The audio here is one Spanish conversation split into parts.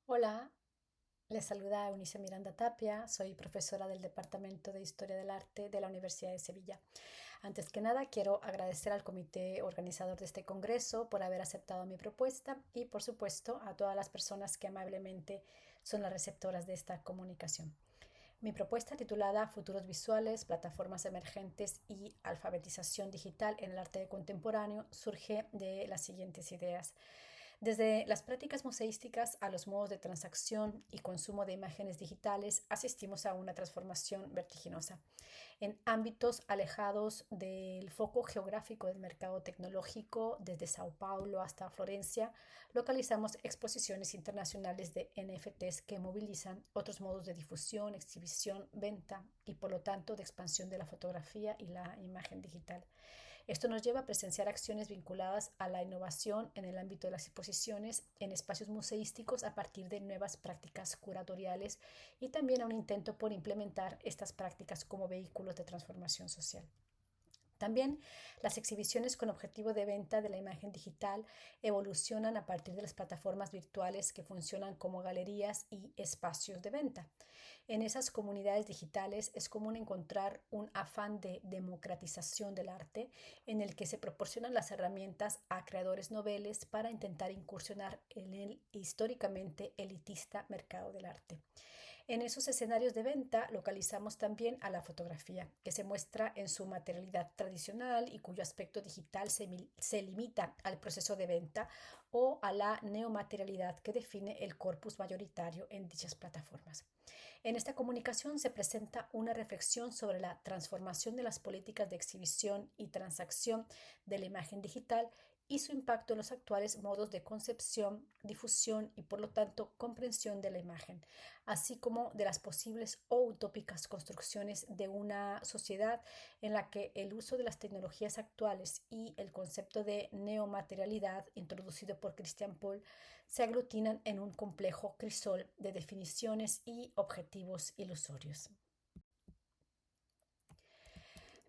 Hola, les saluda Eunice Miranda Tapia, soy profesora del Departamento de Historia del Arte de la Universidad de Sevilla. Antes que nada, quiero agradecer al comité organizador de este congreso por haber aceptado mi propuesta y, por supuesto, a todas las personas que amablemente son las receptoras de esta comunicación. Mi propuesta titulada Futuros visuales, plataformas emergentes y alfabetización digital en el arte contemporáneo surge de las siguientes ideas. Desde las prácticas museísticas a los modos de transacción y consumo de imágenes digitales, asistimos a una transformación vertiginosa. En ámbitos alejados del foco geográfico del mercado tecnológico, desde Sao Paulo hasta Florencia, localizamos exposiciones internacionales de NFTs que movilizan otros modos de difusión, exhibición, venta y por lo tanto de expansión de la fotografía y la imagen digital. Esto nos lleva a presenciar acciones vinculadas a la innovación en el ámbito de las exposiciones en espacios museísticos a partir de nuevas prácticas curatoriales y también a un intento por implementar estas prácticas como vehículos de transformación social. También las exhibiciones con objetivo de venta de la imagen digital evolucionan a partir de las plataformas virtuales que funcionan como galerías y espacios de venta. En esas comunidades digitales es común encontrar un afán de democratización del arte en el que se proporcionan las herramientas a creadores noveles para intentar incursionar en el históricamente elitista mercado del arte. En esos escenarios de venta localizamos también a la fotografía, que se muestra en su materialidad tradicional y cuyo aspecto digital se limita al proceso de venta o a la neomaterialidad que define el corpus mayoritario en dichas plataformas. En esta comunicación se presenta una reflexión sobre la transformación de las políticas de exhibición y transacción de la imagen digital y su impacto en los actuales modos de concepción, difusión y por lo tanto comprensión de la imagen, así como de las posibles o utópicas construcciones de una sociedad en la que el uso de las tecnologías actuales y el concepto de neomaterialidad introducido por Christian Paul se aglutinan en un complejo crisol de definiciones y objetivos ilusorios.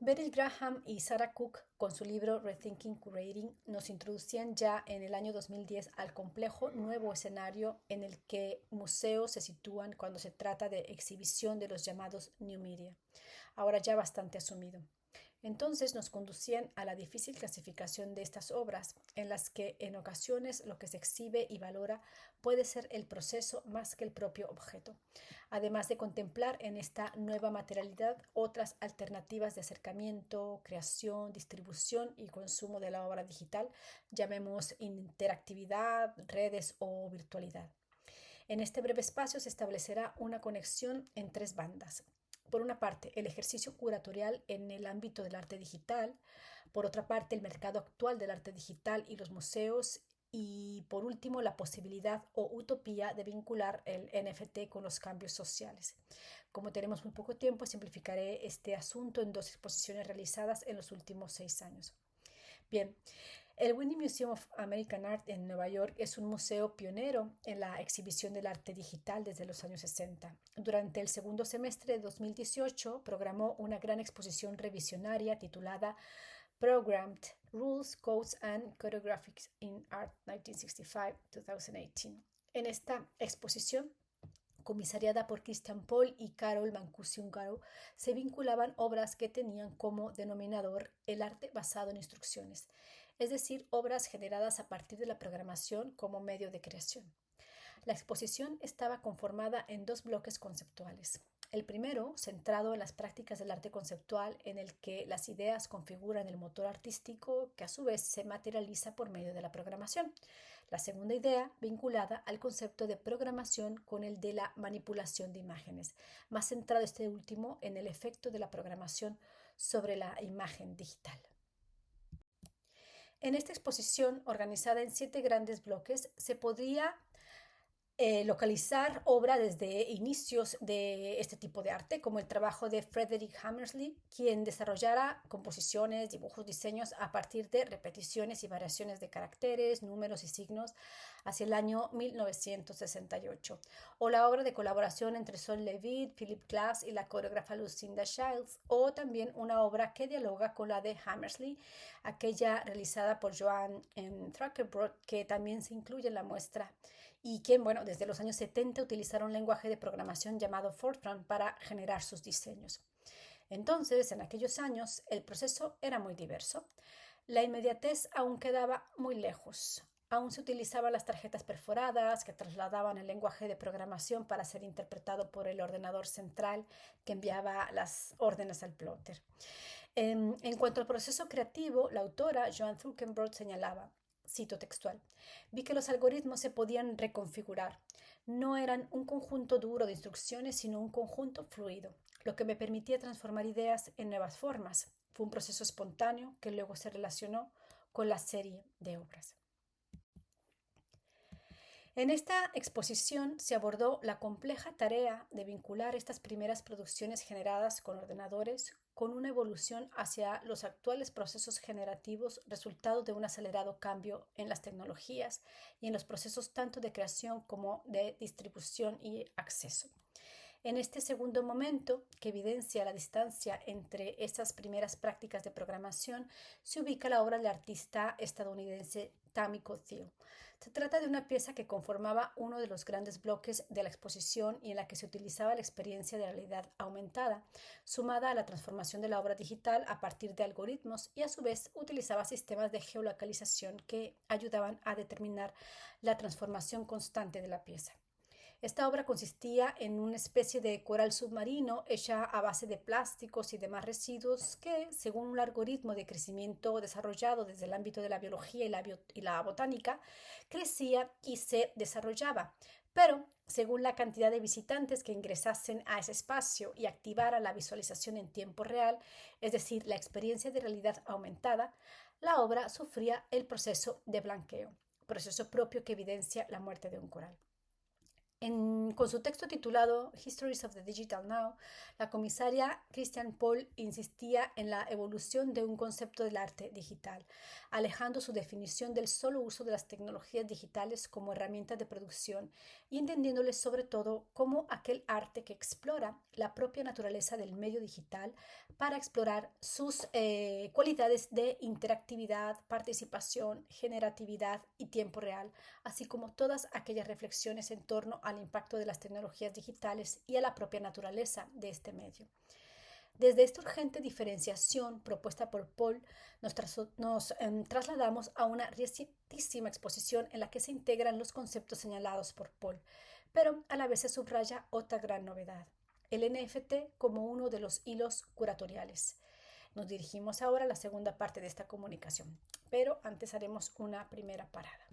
Beryl Graham y Sarah Cook, con su libro Rethinking Curating, nos introducían ya en el año 2010 al complejo nuevo escenario en el que museos se sitúan cuando se trata de exhibición de los llamados New Media, ahora ya bastante asumido. Entonces nos conducían a la difícil clasificación de estas obras, en las que en ocasiones lo que se exhibe y valora puede ser el proceso más que el propio objeto, además de contemplar en esta nueva materialidad otras alternativas de acercamiento, creación, distribución y consumo de la obra digital, llamemos interactividad, redes o virtualidad. En este breve espacio se establecerá una conexión en tres bandas. Por una parte, el ejercicio curatorial en el ámbito del arte digital, por otra parte, el mercado actual del arte digital y los museos, y por último, la posibilidad o utopía de vincular el NFT con los cambios sociales. Como tenemos muy poco tiempo, simplificaré este asunto en dos exposiciones realizadas en los últimos 6 años. Bien, el Whitney Museum of American Art en Nueva York es un museo pionero en la exhibición del arte digital desde los años 60. Durante el segundo semestre de 2018 programó una gran exposición revisionaria titulada Programmed Rules, Codes and Choreographics in Art 1965-2018. En esta exposición comisariada por Christian Paul y Carol Mancusi-Ungaro, se vinculaban obras que tenían como denominador el arte basado en instrucciones, es decir, obras generadas a partir de la programación como medio de creación. La exposición estaba conformada en dos bloques conceptuales. El primero, centrado en las prácticas del arte conceptual, en el que las ideas configuran el motor artístico que a su vez se materializa por medio de la programación. La segunda idea, vinculada al concepto de programación con el de la manipulación de imágenes, más centrado este último en el efecto de la programación sobre la imagen digital. En esta exposición, organizada en 7 grandes bloques, se podría localizar obra desde inicios de este tipo de arte, como el trabajo de Frederick Hammersley, quien desarrollara composiciones, dibujos, diseños a partir de repeticiones y variaciones de caracteres, números y signos hacia el año 1968, o la obra de colaboración entre Sol Levitt, Philip Glass y la coreógrafa Lucinda Childs, o también una obra que dialoga con la de Hammersley, aquella realizada por Joan Thrackerbrod, que también se incluye en la muestra, y quien, bueno, desde los años 70 utilizaron un lenguaje de programación llamado Fortran para generar sus diseños. Entonces, en aquellos años, el proceso era muy diverso. La inmediatez aún quedaba muy lejos. Aún se utilizaban las tarjetas perforadas que trasladaban el lenguaje de programación para ser interpretado por el ordenador central que enviaba las órdenes al plotter. En cuanto al proceso creativo, la autora Joan Zulkenborg señalaba, cito textual, vi que los algoritmos se podían reconfigurar. No eran un conjunto duro de instrucciones, sino un conjunto fluido, lo que me permitía transformar ideas en nuevas formas. Fue un proceso espontáneo que luego se relacionó con la serie de obras. En esta exposición se abordó la compleja tarea de vincular estas primeras producciones generadas con ordenadores con una evolución hacia los actuales procesos generativos, resultado de un acelerado cambio en las tecnologías y en los procesos tanto de creación como de distribución y acceso. En este segundo momento, que evidencia la distancia entre estas primeras prácticas de programación, se ubica la obra del artista estadounidense Tamiko Thiel. Se trata de una pieza que conformaba uno de los grandes bloques de la exposición y en la que se utilizaba la experiencia de realidad aumentada, sumada a la transformación de la obra digital a partir de algoritmos y a su vez utilizaba sistemas de geolocalización que ayudaban a determinar la transformación constante de la pieza. Esta obra consistía en una especie de coral submarino hecha a base de plásticos y demás residuos que, según un algoritmo de crecimiento desarrollado desde el ámbito de la biología y la botánica, crecía y se desarrollaba. Pero, según la cantidad de visitantes que ingresasen a ese espacio y activara la visualización en tiempo real, es decir, la experiencia de realidad aumentada, la obra sufría el proceso de blanqueo, proceso propio que evidencia la muerte de un coral. Con su texto titulado Histories of the Digital Now, la comisaria Christiane Paul insistía en la evolución de un concepto del arte digital, alejando su definición del solo uso de las tecnologías digitales como herramientas de producción y entendiéndole sobre todo como aquel arte que explora la propia naturaleza del medio digital para explorar sus cualidades de interactividad, participación, generatividad y tiempo real, así como todas aquellas reflexiones en torno al impacto de las tecnologías digitales y a la propia naturaleza de este medio. Desde esta urgente diferenciación propuesta por Paul, nos trasladamos a una recientísima exposición en la que se integran los conceptos señalados por Paul, pero a la vez se subraya otra gran novedad, el NFT como uno de los hilos curatoriales. Nos dirigimos ahora a la segunda parte de esta comunicación, pero antes haremos una primera parada.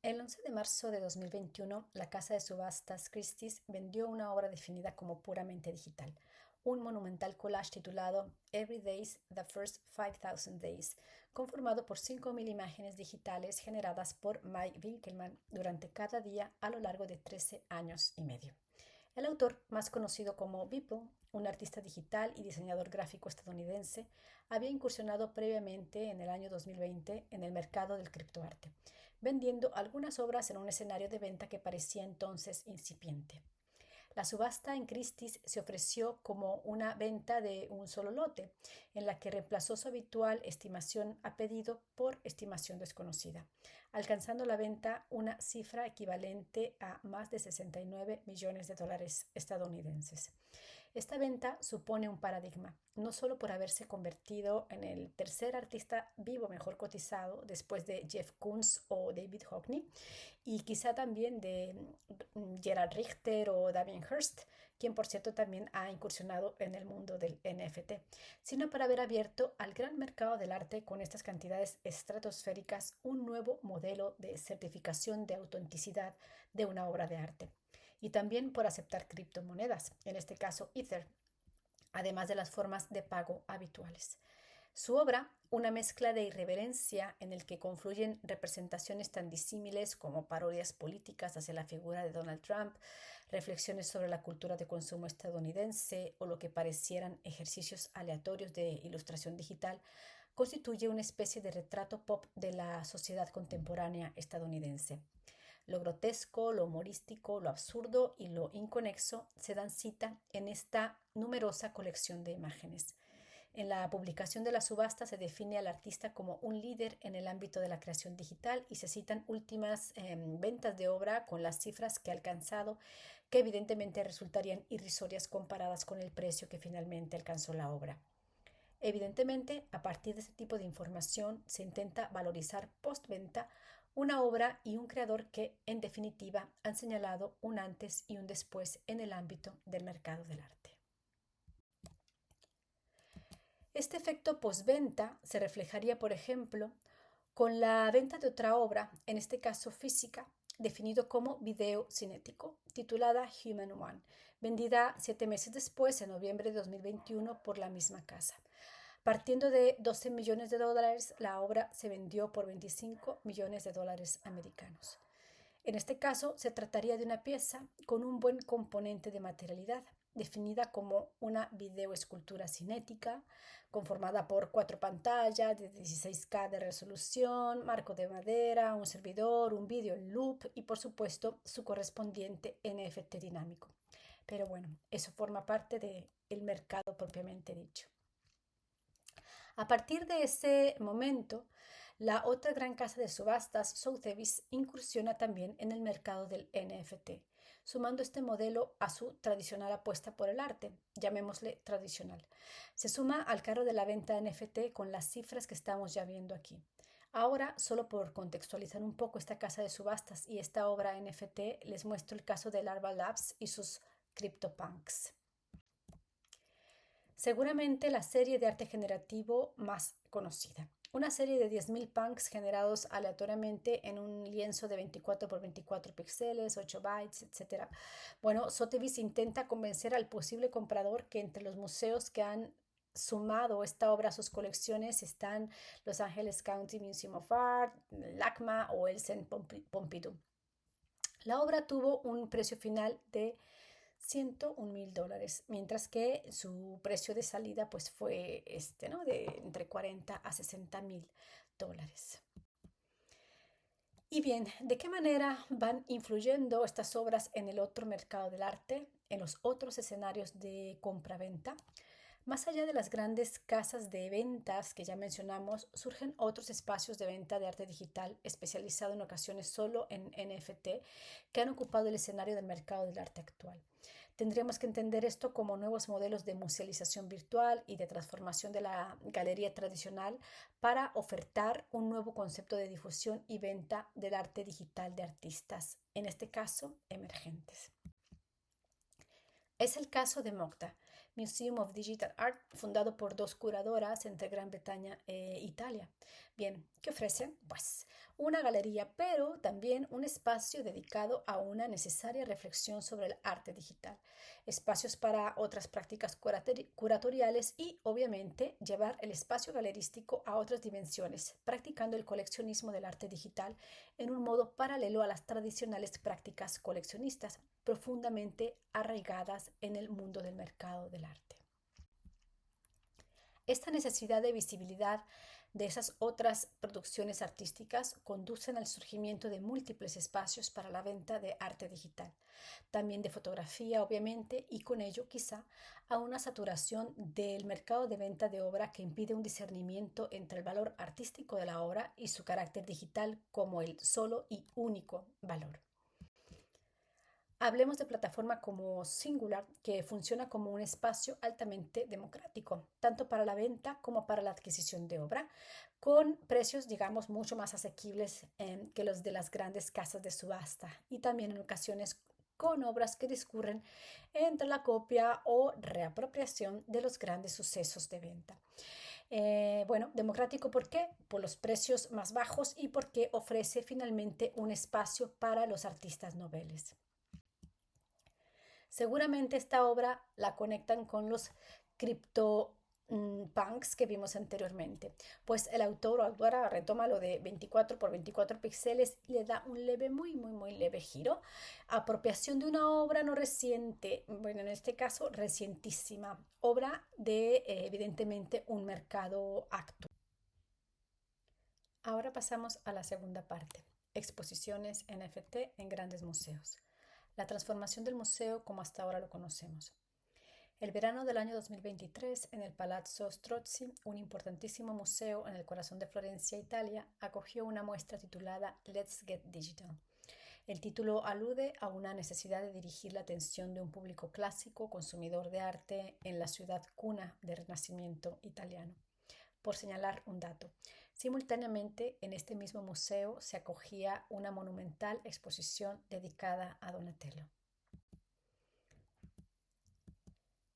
El 11 de marzo de 2021, la casa de subastas Christie's vendió una obra definida como puramente digital, un monumental collage titulado Every Day's The First 5,000 Days, conformado por 5,000 imágenes digitales generadas por Mike Winkelmann durante cada día a lo largo de 13 años y medio. El autor, más conocido como Beeple, un artista digital y diseñador gráfico estadounidense, había incursionado previamente en el año 2020 en el mercado del criptoarte, vendiendo algunas obras en un escenario de venta que parecía entonces incipiente. La subasta en Christie's se ofreció como una venta de un solo lote, en la que reemplazó su habitual estimación a pedido por estimación desconocida, alcanzando la venta una cifra equivalente a más de 69 millones de dólares estadounidenses. Esta venta supone un paradigma, no solo por haberse convertido en el tercer artista vivo mejor cotizado después de Jeff Koons o David Hockney, y quizá también de Gerald Richter o Damien Hirst, quien por cierto también ha incursionado en el mundo del NFT, sino para haber abierto al gran mercado del arte con estas cantidades estratosféricas un nuevo modelo de certificación de autenticidad de una obra de arte. Y también por aceptar criptomonedas, en este caso Ether, además de las formas de pago habituales. Su obra, una mezcla de irreverencia en el que confluyen representaciones tan disímiles como parodias políticas hacia la figura de Donald Trump, reflexiones sobre la cultura de consumo estadounidense o lo que parecieran ejercicios aleatorios de ilustración digital, constituye una especie de retrato pop de la sociedad contemporánea estadounidense. Lo grotesco, lo humorístico, lo absurdo y lo inconexo se dan cita en esta numerosa colección de imágenes. En la publicación de la subasta se define al artista como un líder en el ámbito de la creación digital y se citan últimas ventas de obra con las cifras que ha alcanzado, que evidentemente resultarían irrisorias comparadas con el precio que finalmente alcanzó la obra. Evidentemente, a partir de este tipo de información se intenta valorizar postventa una obra y un creador que, en definitiva, han señalado un antes y un después en el ámbito del mercado del arte. Este efecto postventa se reflejaría, por ejemplo, con la venta de otra obra, en este caso física, definido como video cinético, titulada Human One, vendida 7 meses después, en noviembre de 2021, por la misma casa. Partiendo de 12 millones de dólares, la obra se vendió por 25 millones de dólares americanos. En este caso, se trataría de una pieza con un buen componente de materialidad, definida como una videoescultura cinética, conformada por 4 pantallas de 16K de resolución, marco de madera, un servidor, un vídeo en loop y, por supuesto, su correspondiente NFT dinámico. Pero bueno, eso forma parte del mercado propiamente dicho. A partir de ese momento, la otra gran casa de subastas, Sotheby's, incursiona también en el mercado del NFT, sumando este modelo a su tradicional apuesta por el arte, llamémosle tradicional. Se suma al carro de la venta NFT con las cifras que estamos ya viendo aquí. Ahora, solo por contextualizar un poco esta casa de subastas y esta obra NFT, les muestro el caso de Larva Labs y sus CryptoPunks. Seguramente la serie de arte generativo más conocida. Una serie de 10.000 punks generados aleatoriamente en un lienzo de 24 por 24 píxeles, 8 bytes, etc. Bueno, Sotheby's intenta convencer al posible comprador que entre los museos que han sumado esta obra a sus colecciones están Los Angeles County Museum of Art, el LACMA o el Centre Pompidou. La obra tuvo un precio final de $101,000, mientras que su precio de salida pues fue ¿no? de entre $40,000 a $60,000. Y bien, ¿de qué manera van influyendo estas obras en el otro mercado del arte, en los otros escenarios de compra-venta? Más allá de las grandes casas de ventas que ya mencionamos, surgen otros espacios de venta de arte digital especializado en ocasiones solo en NFT que han ocupado el escenario del mercado del arte actual. Tendríamos que entender esto como nuevos modelos de musealización virtual y de transformación de la galería tradicional para ofertar un nuevo concepto de difusión y venta del arte digital de artistas, en este caso emergentes. Es el caso de MOCTA, Museum of Digital Art, fundado por 2 curadoras entre Gran Bretaña e Italia. Bien, ¿qué ofrecen? Pues una galería, pero también un espacio dedicado a una necesaria reflexión sobre el arte digital, espacios para otras prácticas curatoriales y, obviamente, llevar el espacio galerístico a otras dimensiones, practicando el coleccionismo del arte digital en un modo paralelo a las tradicionales prácticas coleccionistas, profundamente arraigadas en el mundo del mercado del arte. Esta necesidad de visibilidad de esas otras producciones artísticas conducen al surgimiento de múltiples espacios para la venta de arte digital, también de fotografía, obviamente, y con ello quizá a una saturación del mercado de venta de obra que impide un discernimiento entre el valor artístico de la obra y su carácter digital como el solo y único valor. Hablemos de plataforma como Singular, que funciona como un espacio altamente democrático, tanto para la venta como para la adquisición de obra, con precios, digamos, mucho más asequibles que los de las grandes casas de subasta y también en ocasiones con obras que discurren entre la copia o reapropiación de los grandes sucesos de venta. Bueno, democrático, ¿por qué? Por los precios más bajos y porque ofrece finalmente un espacio para los artistas noveles. Seguramente esta obra la conectan con los CryptoPunks que vimos anteriormente, pues el autor o autora retoma lo de 24 por 24 píxeles y le da un leve, muy leve giro. Apropiación de una obra no reciente, bueno, en este caso recientísima, obra de evidentemente un mercado actual. Ahora pasamos a la segunda parte, exposiciones NFT en grandes museos. La transformación del museo como hasta ahora lo conocemos. El verano del año 2023, en el Palazzo Strozzi, un importantísimo museo en el corazón de Florencia, Italia, acogió una muestra titulada Let's Get Digital. El título alude a una necesidad de dirigir la atención de un público clásico, consumidor de arte, en la ciudad cuna del Renacimiento italiano. Por señalar un dato, simultáneamente en este mismo museo se acogía una monumental exposición dedicada a Donatello.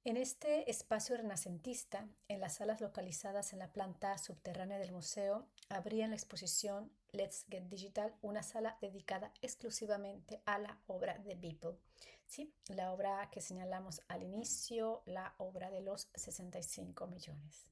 En este espacio renacentista, en las salas localizadas en la planta subterránea del museo, habría en la exposición Let's Get Digital una sala dedicada exclusivamente a la obra de Beeple. Sí, la obra que señalamos al inicio, la obra de los 65 millones.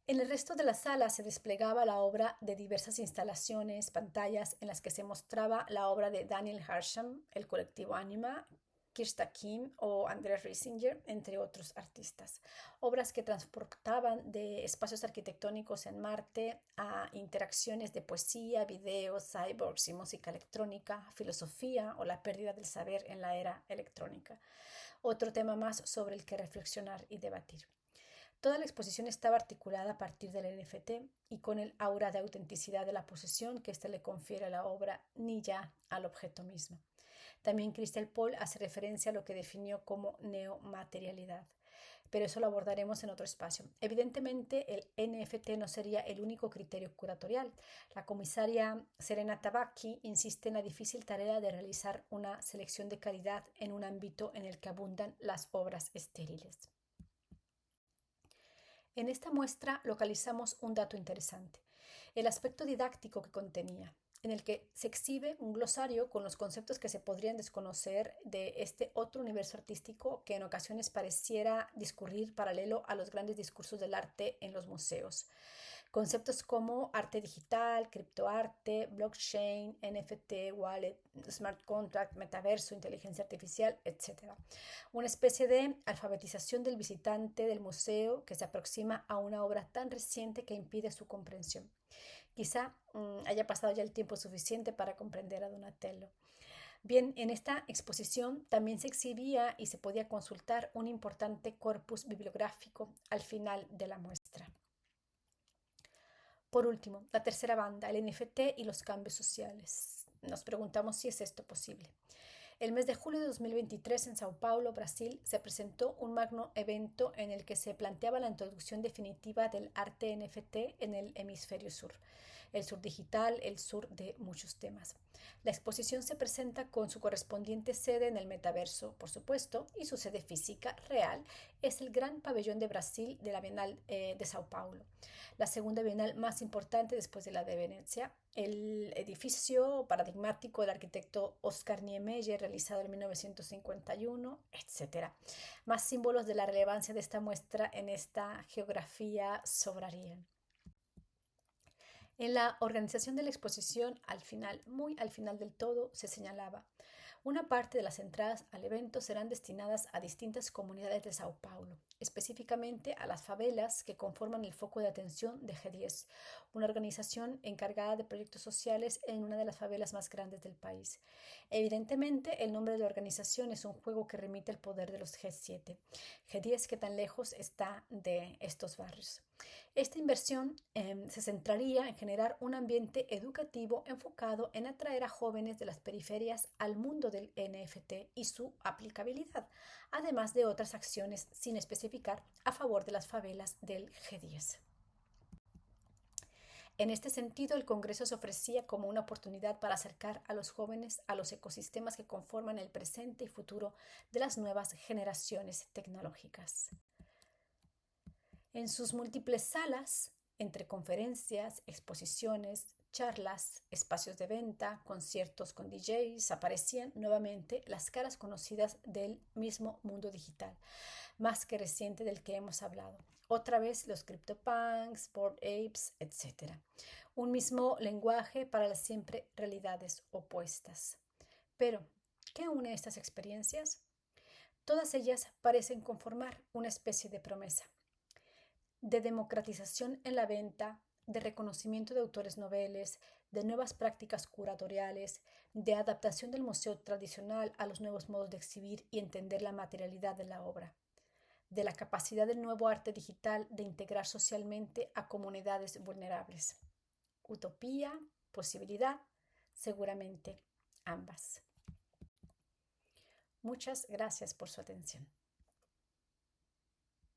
En el resto de la sala se desplegaba la obra de diversas instalaciones, pantallas en las que se mostraba la obra de Daniel Harsham, el colectivo Anima, Kirsta Kim o Andreas Riesinger, entre otros artistas. Obras que transportaban de espacios arquitectónicos en Marte a interacciones de poesía, videos, cyborgs y música electrónica, filosofía o la pérdida del saber en la era electrónica. Otro tema más sobre el que reflexionar y debatir. Toda la exposición estaba articulada a partir del NFT y con el aura de autenticidad de la posesión que éste le confiere a la obra, ni ya al objeto mismo. También Christel Paul hace referencia a lo que definió como neomaterialidad, pero eso lo abordaremos en otro espacio. Evidentemente, el NFT no sería el único criterio curatorial. La comisaria Serena Tabacchi insiste en la difícil tarea de realizar una selección de calidad en un ámbito en el que abundan las obras estériles. En esta muestra localizamos un dato interesante, el aspecto didáctico que contenía, en el que se exhibe un glosario con los conceptos que se podrían desconocer de este otro universo artístico que en ocasiones pareciera discurrir paralelo a los grandes discursos del arte en los museos. Conceptos como arte digital, criptoarte, blockchain, NFT, wallet, smart contract, metaverso, inteligencia artificial, etc. Una especie de alfabetización del visitante del museo que se aproxima a una obra tan reciente que impide su comprensión. Quizá haya pasado ya el tiempo suficiente para comprender a Donatello. Bien, en esta exposición también se exhibía y se podía consultar un importante corpus bibliográfico al final de la muestra. Por último, la tercera banda, el NFT y los cambios sociales. Nos preguntamos si es esto posible. El mes de julio de 2023 en Sao Paulo, Brasil, se presentó un magno evento en el que se planteaba la introducción definitiva del arte NFT en el hemisferio sur. El sur digital, el sur de muchos temas. La exposición se presenta con su correspondiente sede en el metaverso, por supuesto, y su sede física real es el Gran Pabellón de Brasil de la Bienal de Sao Paulo, la segunda bienal más importante después de la de Venecia. El edificio paradigmático del arquitecto Oscar Niemeyer, realizado en 1951, etc. Más símbolos de la relevancia de esta muestra en esta geografía sobrarían. En la organización de la exposición, al final, muy al final del todo, se señalaba: una parte de las entradas al evento serán destinadas a distintas comunidades de Sao Paulo, específicamente a las favelas que conforman el foco de atención de G10, una organización encargada de proyectos sociales en una de las favelas más grandes del país. Evidentemente, el nombre de la organización es un juego que remite al poder de los G7, G10 que tan lejos está de estos barrios. Esta inversión se centraría en generar un ambiente educativo enfocado en atraer a jóvenes de las periferias al mundo del NFT y su aplicabilidad, además de otras acciones sin especificar a favor de las favelas del G10. En este sentido, el Congreso se ofrecía como una oportunidad para acercar a los jóvenes a los ecosistemas que conforman el presente y futuro de las nuevas generaciones tecnológicas. En sus múltiples salas, entre conferencias, exposiciones, charlas, espacios de venta, conciertos con DJs, aparecían nuevamente las caras conocidas del mismo mundo digital, más que reciente del que hemos hablado. Otra vez los CryptoPunks, Bored Apes, etc. Un mismo lenguaje para las siempre realidades opuestas. Pero, ¿qué une estas experiencias? Todas ellas parecen conformar una especie de promesa de democratización en la venta, de reconocimiento de autores noveles, de nuevas prácticas curatoriales, de adaptación del museo tradicional a los nuevos modos de exhibir y entender la materialidad de la obra, de la capacidad del nuevo arte digital de integrar socialmente a comunidades vulnerables. Utopía, posibilidad, seguramente ambas. Muchas gracias por su atención.